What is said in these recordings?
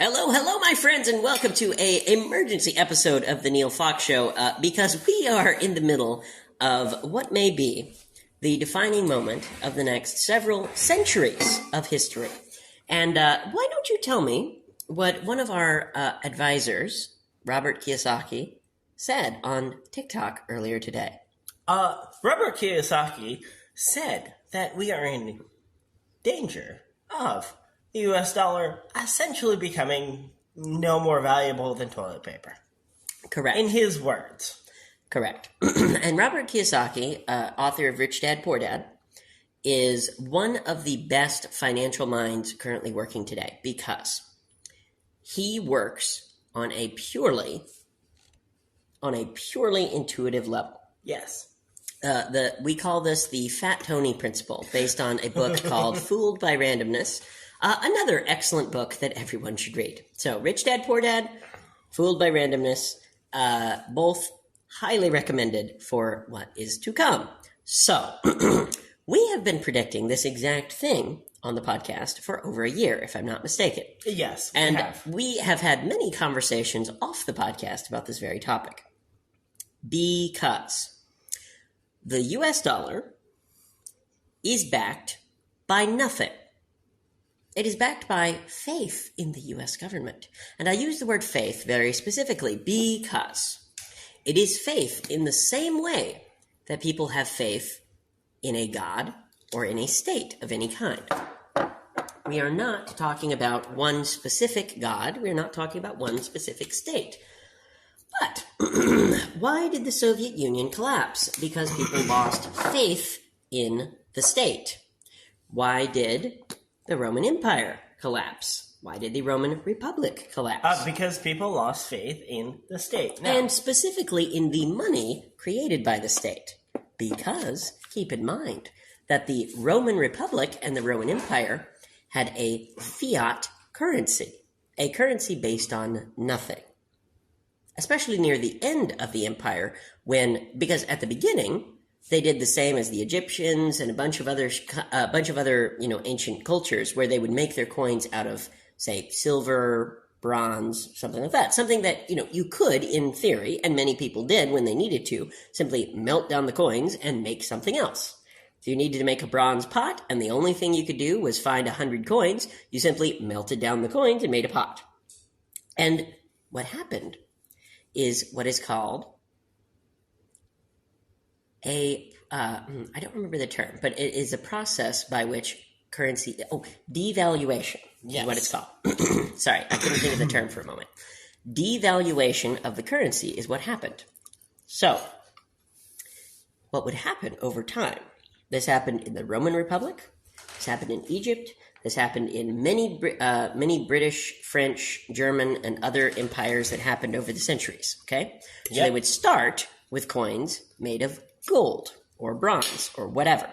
Hello, my friends, and welcome to a emergency episode of the Neil Fox Show, because we are in the middle of what may be the defining moment of the next several centuries of history. And why don't you tell me what one of our advisors, Robert Kiyosaki, said on TikTok earlier today? Robert Kiyosaki said that we are in danger of the US dollar essentially becoming no more valuable than toilet paper. Correct. In his words. Correct. And Robert Kiyosaki, author of Rich Dad, Poor Dad, is one of the best financial minds currently working today because he works on a purely intuitive level. Yes. We call this the Fat Tony Principle, based on a book called Fooled by Randomness. Another excellent book that everyone should read. So, Rich Dad, Poor Dad, Fooled by Randomness, both highly recommended for what is to come. So, we have been predicting this exact thing on the podcast for over a year, if I'm not mistaken. Yes, we have had many conversations off the podcast about this very topic. Because the US dollar is backed by nothing. It is backed by faith in the U.S. government. And I use the word faith very specifically because it is faith in the same way that people have faith in a god or in a state of any kind. We are not talking about one specific god. We are not talking about one specific state. But why did the Soviet Union collapse? Because people lost faith in the state. Why did the Roman Empire collapse? Why did the Roman Republic collapse? Because people lost faith in the state. Now, and specifically in the money created by the state. Because, keep in mind, that the Roman Republic and the Roman Empire had a fiat currency. A currency based on nothing. Especially near the end of the empire, because at the beginning, they did the same as the Egyptians and a bunch of other, ancient cultures where they would make their coins out of, say, silver, bronze, something like that. Something that, you could, in theory, and many people did when they needed to, simply melt down the coins and make something else. If you needed to make a bronze pot, and the only thing you could do was find 100 coins, you simply melted down the coins and made a pot. And what happened is what is called I don't remember the term, but it is a process by which devaluation is what it's called. Sorry, I couldn't think of the term for a moment. Devaluation of the currency is what happened. So, what would happen over time? This happened in the Roman Republic. This happened in Egypt. This happened in many British, French, German, and other empires that happened over the centuries, okay? So They would start with coins made of gold or bronze or whatever.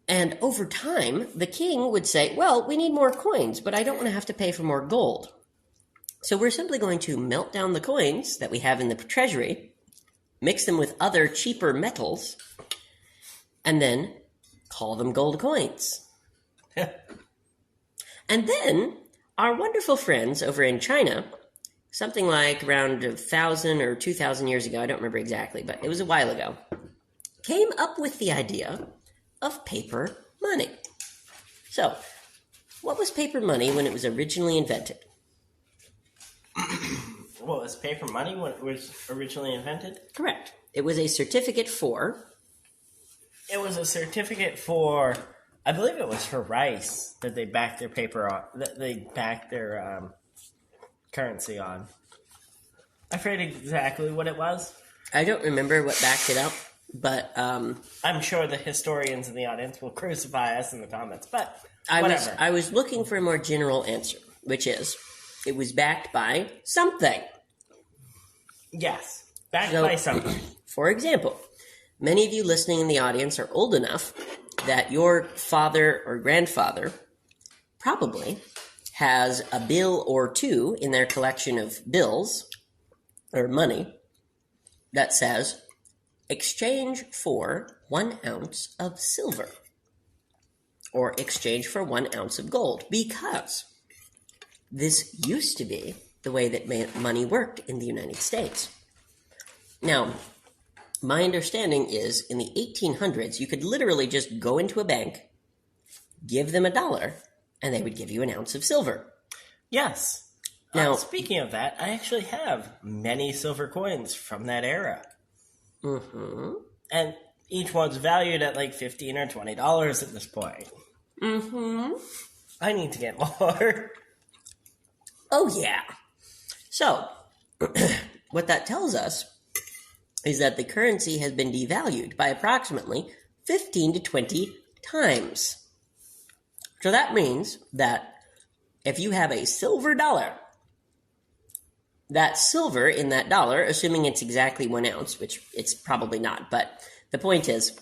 And over time, the king would say, well, we need more coins, but I don't want to have to pay for more gold. So we're simply going to melt down the coins that we have in the treasury, mix them with other cheaper metals, and then call them gold coins. And then our wonderful friends over in China, something like around 1,000 or 2,000 years ago, I don't remember exactly, but it was a while ago, came up with the idea of paper money. So, what was paper money when it was originally invented? What was paper money when it was originally invented? Correct. It was a certificate for... It was a certificate for... I believe it was for rice that they backed their paper on. That they backed their currency on. I forget exactly what it was. I don't remember what backed it up, but I'm sure the historians in the audience will crucify us in the comments. But whatever. I was looking for a more general answer, which is it was backed by something. Yes, backed by something. For example, many of you listening in the audience are old enough that your father or grandfather probably has a bill or two in their collection of bills or money that says, exchange for 1 ounce of silver or exchange for 1 ounce of gold, because this used to be the way that money worked in the United States. Now, my understanding is in the 1800s, you could literally just go into a bank, give them $1, and they would give you an ounce of silver. Yes. Now, speaking of that, I actually have many silver coins from that era. Mm-hmm. And each one's valued at like $15 or $20 at this point. Mm-hmm. I need to get more. Oh, yeah. So, what that tells us is that the currency has been devalued by approximately 15 to 20 times. So that means that if you have a silver dollar, that silver in that dollar, assuming it's exactly 1 ounce, which it's probably not, but the point is,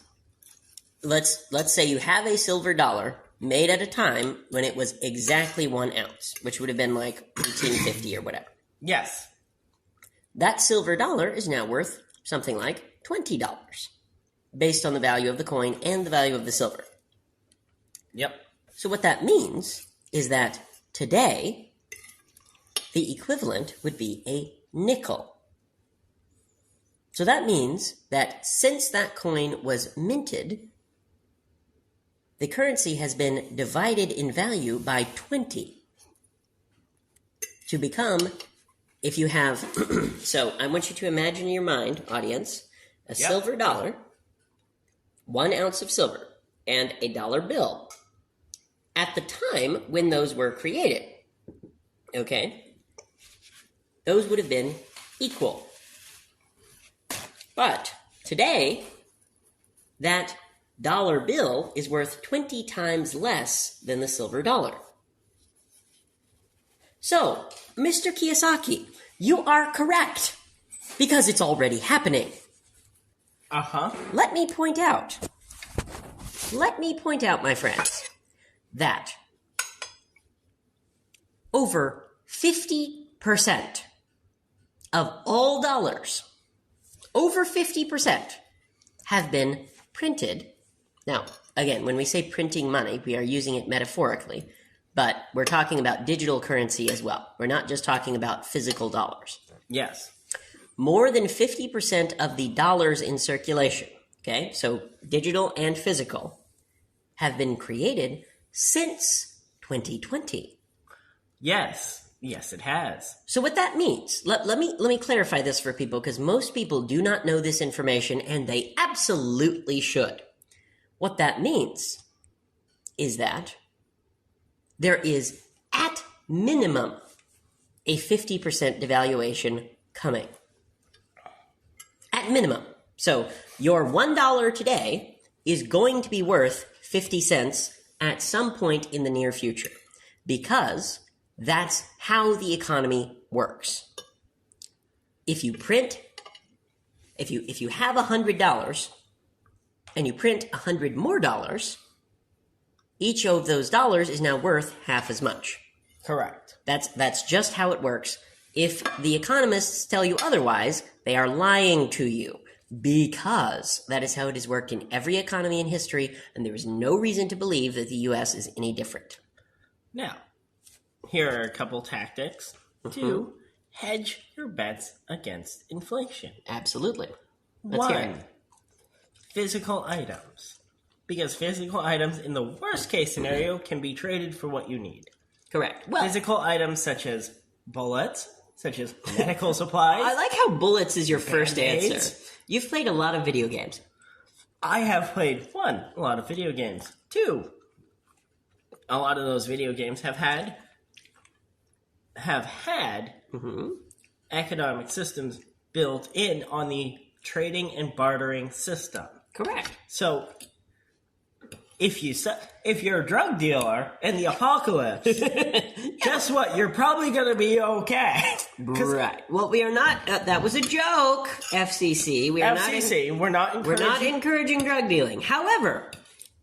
let's say you have a silver dollar made at a time when it was exactly 1 ounce, which would have been like 1850 or whatever. Yes. That silver dollar is now worth something like $20, based on the value of the coin and the value of the silver. Yep. So what that means is that today, the equivalent would be a nickel. So that means that since that coin was minted, the currency has been divided in value by 20 to become, if you have, so I want you to imagine in your mind, audience, a silver dollar, 1 ounce of silver, and a dollar bill. At the time when those were created, okay, those would have been equal. But today, that dollar bill is worth 20 times less than the silver dollar. So, Mr. Kiyosaki, you are correct, because it's already happening. Uh-huh. Let me point out, my friends, that over 50% of all dollars, over 50%, have been printed. Now, again, when we say printing money, we are using it metaphorically, but we're talking about digital currency as well. We're not just talking about physical dollars. Yes. More than 50% of the dollars in circulation, okay, so digital and physical, have been created since 2020. Yes. Yes, it has. So what that means, let me clarify this for people, because most people do not know this information, and they absolutely should. What that means is that there is, at minimum, a 50% devaluation coming. At minimum. So your $1 today is going to be worth 50 cents at some point in the near future, because that's how the economy works. If you print, if you have $100 and you print 100 more dollars, each of those dollars is now worth half as much. Correct. That's just how it works. If the economists tell you otherwise, they are lying to you, because that is how it has worked in every economy in history, and there is no reason to believe that the U.S. is any different. Now, here are a couple tactics to hedge your bets against inflation. Absolutely. Let's hear it. Physical items. Because physical items, in the worst case scenario, can be traded for what you need. Correct. Well, physical items such as bullets, such as medical supplies. I like how bullets is your first Band-Aids. answer. You've played a lot of video games. I have played, 1, a lot of video games. 2, a lot of those video games have had economic systems built in on the trading and bartering system. Correct. So, if you're a drug dealer in the apocalypse, guess what? You're probably going to be okay. Right. Well, we are not. That was a joke, FCC. We're not encouraging drug dealing. However,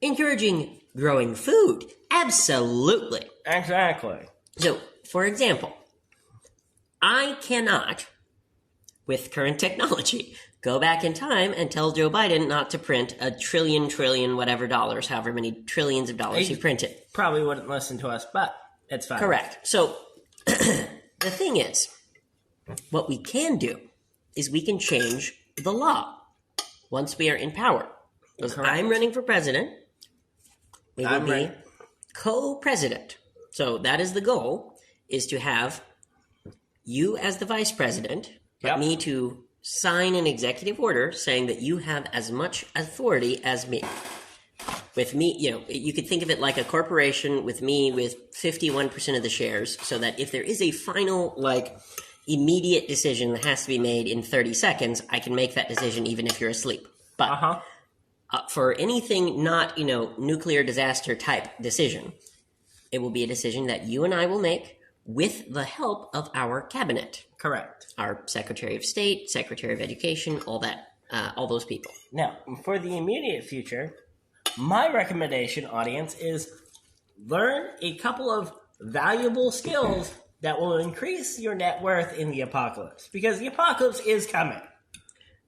encouraging growing food, absolutely. Exactly. So, for example, I cannot, with current technology, go back in time and tell Joe Biden not to print a trillion, whatever dollars, however many trillions of dollars he printed. Probably wouldn't listen to us, but it's fine. Correct. So, the thing is, what we can do is we can change the law once we are in power. Because I'm running for president, we will be co-president. So that is the goal, is to have you as the vice president, but me to sign an executive order saying that you have as much authority as me. With me, you could think of it like a corporation with me with 51% of the shares, so that if there is a final, immediate decision that has to be made in 30 seconds, I can make that decision even if you're asleep. But for anything not, nuclear disaster type decision, it will be a decision that you and I will make with the help of our cabinet. Correct. Our Secretary of State, Secretary of Education, all that, all those people. Now, for the immediate future, my recommendation, audience, is learn a couple of valuable skills that will increase your net worth in the apocalypse. Because the apocalypse is coming.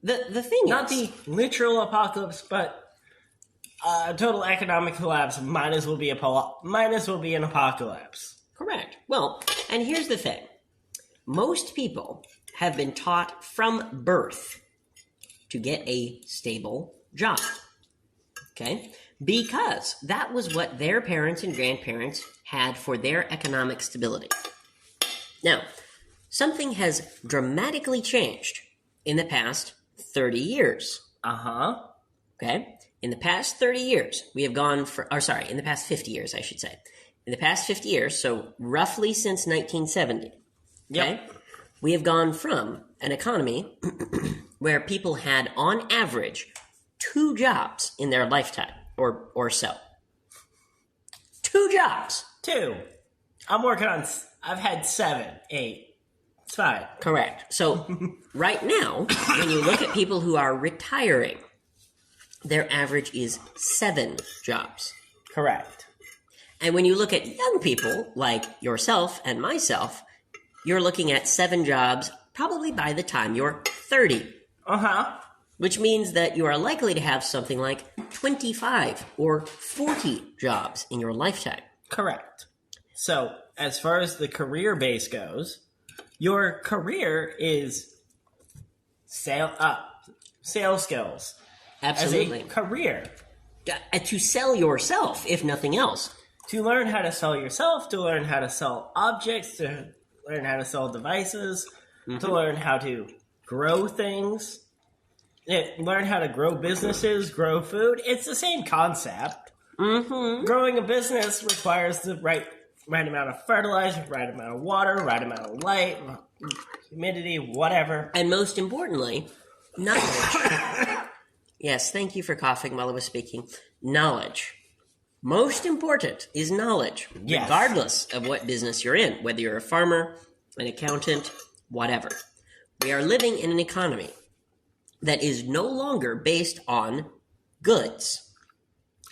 The thing Not the literal apocalypse, but total economic collapse might as well be an apocalypse. Correct. Well, and here's the thing. Most people have been taught from birth to get a stable job. Okay? Because that was what their parents and grandparents had for their economic stability. Now, something has dramatically changed in the past 30 years. Okay? In the past 30 years, we have gone in the past 50 years, I should say. In the past 50 years, so roughly since 1970, okay, we have gone from an economy where people had, on average, 2 jobs in their lifetime, or so. 2 jobs. 2. I've had 7, 8. It's fine. Correct. So right now, when you look at people who are retiring, their average is 7 jobs. Correct. And when you look at young people like yourself and myself, you're looking at 7 jobs probably by the time you're 30. Which means that you are likely to have something like 25 or 40 jobs in your lifetime. Correct. So, as far as the career base goes, your career is sales skills. Absolutely. As a career. To sell yourself, if nothing else. To learn how to sell yourself, to learn how to sell objects, to learn how to sell devices, to learn how to grow things, learn how to grow businesses, grow food. It's the same concept. Growing a business requires the right amount of fertilizer, right amount of water, right amount of light, humidity, whatever. And most importantly, knowledge. Yes, thank you for coughing while I was speaking. Knowledge. Most important is knowledge, regardless of what business you're in, whether you're a farmer, an accountant, whatever. We are living in an economy that is no longer based on goods.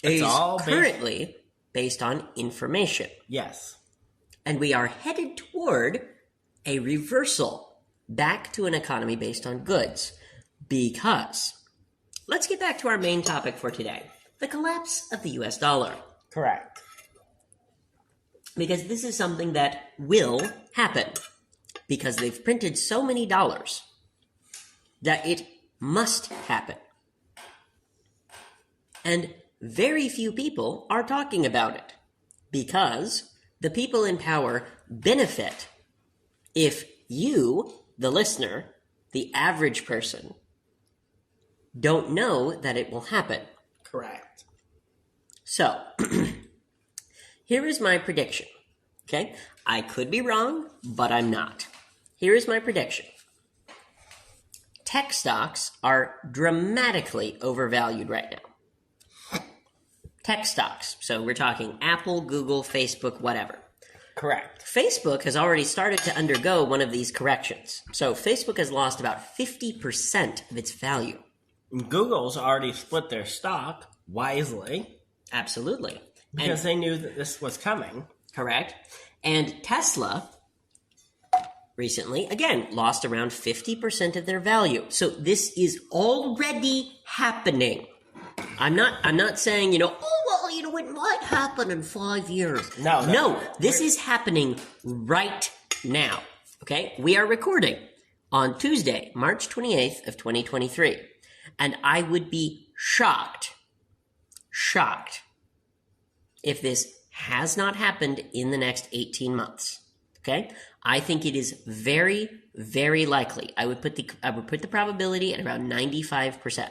It is currently based on information. Yes. And we are headed toward a reversal back to an economy based on goods. Because, let's get back to our main topic for today. The collapse of the US dollar. Correct. Because this is something that will happen. Because they've printed so many dollars that it must happen. And very few people are talking about it. Because the people in power benefit if you, the listener, the average person, don't know that it will happen. Correct. So, here is my prediction. Okay? I could be wrong, but I'm not. Here is my prediction. Tech stocks are dramatically overvalued right now. Tech stocks. So we're talking Apple, Google, Facebook, whatever. Correct. Facebook has already started to undergo one of these corrections. So Facebook has lost about 50% of its value. Google's already split their stock wisely. Absolutely. Because they knew that this was coming. Correct. And Tesla recently, again, lost around 50% of their value. So this is already happening. I'm not saying, it might happen in 5 years. No. This is happening right Now, okay, we are recording on Tuesday, March 28th of 2023. And I would be shocked if this has not happened in the next 18 months. Okay? I think it is very, very likely. I would put the probability at around 95%.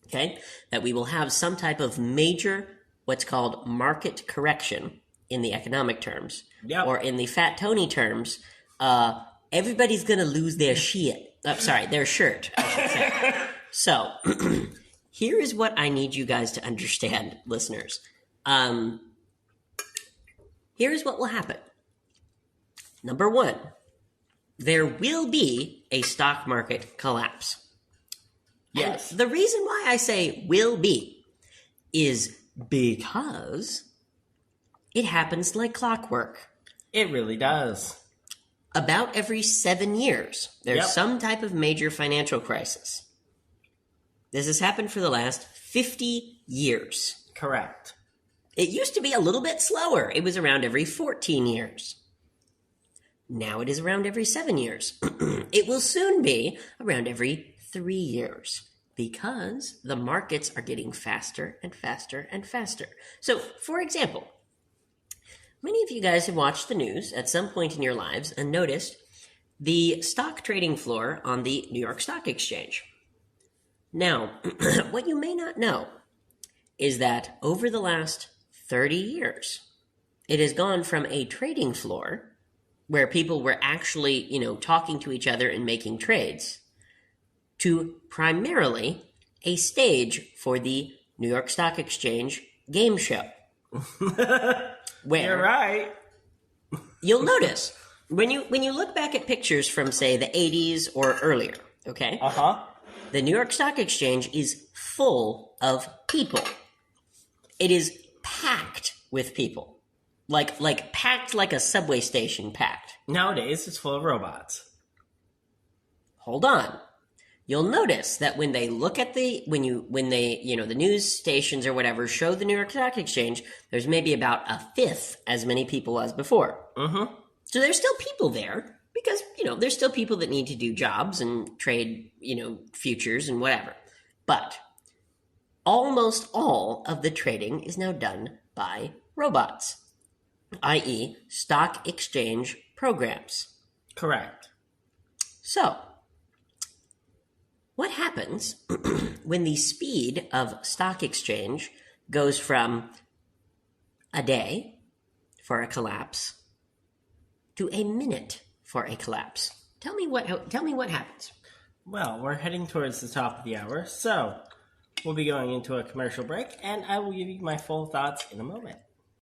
Okay? That we will have some type of major, what's called market correction in the economic terms. Yep. Or in the Fat Tony terms, everybody's going to lose their shit. Their shirt, I should say. So, here is what I need you guys to understand, listeners. Here's what will happen. Number one, there will be a stock market collapse. Yes. And the reason why I say will be is because it happens like clockwork. It really does. About every 7 years, there's some type of major financial crisis. This has happened for the last 50 years. Correct. It used to be a little bit slower. It was around every 14 years. Now it is around every 7 years. It will soon be around every 3 years because the markets are getting faster and faster and faster. So, for example, many of you guys have watched the news at some point in your lives and noticed the stock trading floor on the New York Stock Exchange. Now, what you may not know is that over the last 30 years, it has gone from a trading floor where people were actually, talking to each other and making trades to primarily a stage for the New York Stock Exchange game show. Where you're right. You'll notice when you look back at pictures from, say, the 80s or earlier, okay? The New York Stock Exchange is full of people. It is packed with people. Like packed like a subway station packed. Nowadays, it's full of robots. Hold on. You'll notice that when they look at the news stations or whatever show the New York Stock Exchange, there's maybe about a fifth as many people as before. So there's still people there because, there's still people that need to do jobs and trade, futures and whatever. But almost all of the trading is now done by robots, i.e. stock exchange programs. Correct. So, what happens when the speed of stock exchange goes from a day for a collapse to a minute for a collapse? Tell me what happens. Well, we're heading towards the top of the hour, so we'll be going into a commercial break, and I will give you my full thoughts in a moment.